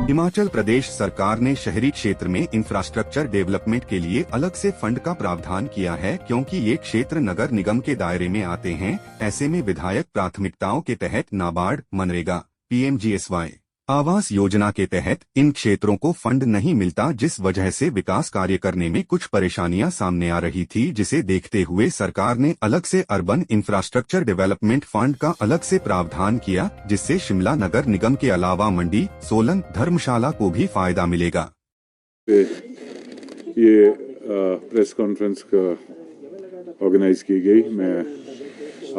हिमाचल प्रदेश सरकार ने शहरी क्षेत्र में इंफ्रास्ट्रक्चर डेवलपमेंट के लिए अलग से फंड का प्रावधान किया है, क्योंकि ये क्षेत्र नगर निगम के दायरे में आते हैं। ऐसे में विधायक प्राथमिकताओं के तहत नाबार्ड, मनरेगा, PMGSY आवास योजना के तहत इन क्षेत्रों को फंड नहीं मिलता, जिस वजह से विकास कार्य करने में कुछ परेशानियां सामने आ रही थी, जिसे देखते हुए सरकार ने अलग से अर्बन इंफ्रास्ट्रक्चर डेवलपमेंट फंड का अलग से प्रावधान किया, जिससे शिमला नगर निगम के अलावा मंडी, सोलन, धर्मशाला को भी फायदा मिलेगा। ये प्रेस कॉन्फ्रेंस का ऑर्गेनाइज की गई। मैं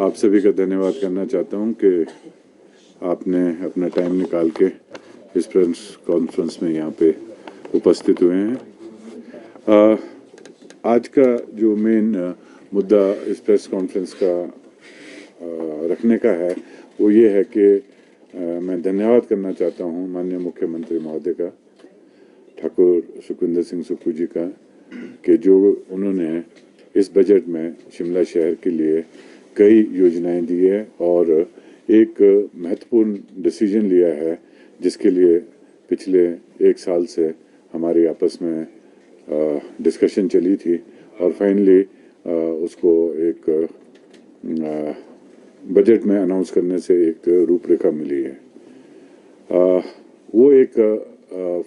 आप सभी का धन्यवाद करना चाहता हूं कि आपने अपना टाइम निकाल के इस प्रेस कॉन्फ्रेंस में यहाँ पे उपस्थित हुए हैं। आज का जो मेन मुद्दा इस प्रेस कॉन्फ्रेंस का रखने का है वो ये है कि मैं धन्यवाद करना चाहता हूँ माननीय मुख्यमंत्री महोदय का, ठाकुर सुखविंदर सिंह सुक्खू जी का, कि जो उन्होंने इस बजट में शिमला शहर के लिए कई योजनाएं दी है और एक महत्वपूर्ण डिसीजन लिया है, जिसके लिए पिछले एक साल से हमारी आपस में डिस्कशन चली थी और फाइनली उसको एक बजट में अनाउंस करने से एक रूपरेखा मिली है। वो एक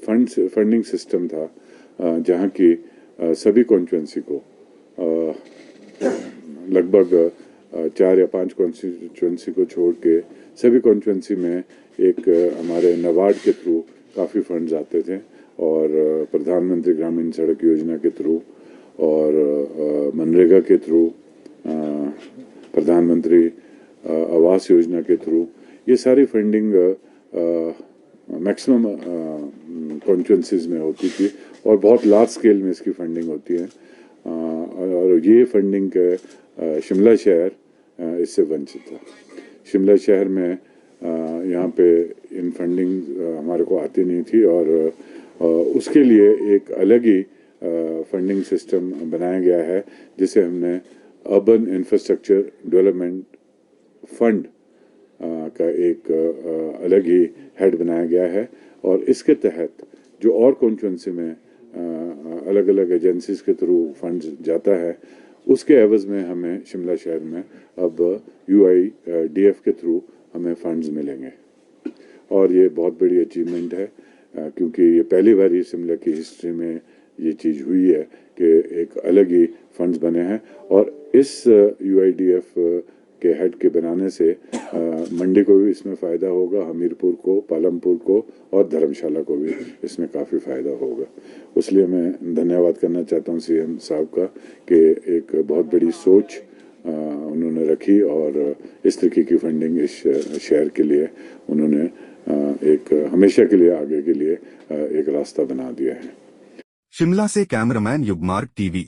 फंडिंग सिस्टम था जहाँ की सभी कॉन्स्टिट्यूंसी को लगभग 4 या 5 कॉन्स्टिट्यूंसी को छोड़ के सभी कॉन्स्टिट्यूंसी में एक हमारे नाबार्ड के थ्रू काफ़ी फंड्स आते थे और प्रधानमंत्री ग्रामीण सड़क योजना के थ्रू और मनरेगा के थ्रू, प्रधानमंत्री आवास योजना के थ्रू, ये सारी फंडिंग मैक्सिमम कॉन्स्टिट्यूंसीज में होती थी और बहुत लार्ज स्केल में इसकी फंडिंग होती है। और ये फंडिंग के शिमला शहर इससे वंचित था। शिमला शहर में यहाँ पे इन फंडिंग हमारे को आती नहीं थी और उसके लिए एक अलग ही फंडिंग सिस्टम बनाया गया है, जिसे हमने अर्बन इंफ्रास्ट्रक्चर डेवलपमेंट फंड का एक अलग ही हेड बनाया गया है और इसके तहत जो और कॉन्स्टिट्यूंसी में अलग अलग एजेंसीज के थ्रू फंड्स जाता है, उसके एवज में हमें शिमला शहर में अब UIDF के थ्रू हमें फंड्स मिलेंगे और ये बहुत बड़ी अचीवमेंट है, क्योंकि ये पहली बार ही शिमला की हिस्ट्री में ये चीज़ हुई है कि एक अलग ही फंड्स बने हैं। और इस UIDF के हेड के बनाने से मंडी को भी इसमें फ़ायदा होगा, हमीरपुर को, पालमपुर को और धर्मशाला को भी इसमें काफ़ी फ़ायदा होगा। इसलिए मैं धन्यवाद करना चाहता हूँ CM साहब का कि एक बहुत बड़ी सोच उन्होंने रखी और इस तरीके की फंडिंग इस शहर के लिए उन्होंने एक हमेशा के लिए आगे के लिए एक रास्ता बना दिया है। शिमला से कैमरामैन युगमार्ग, TV।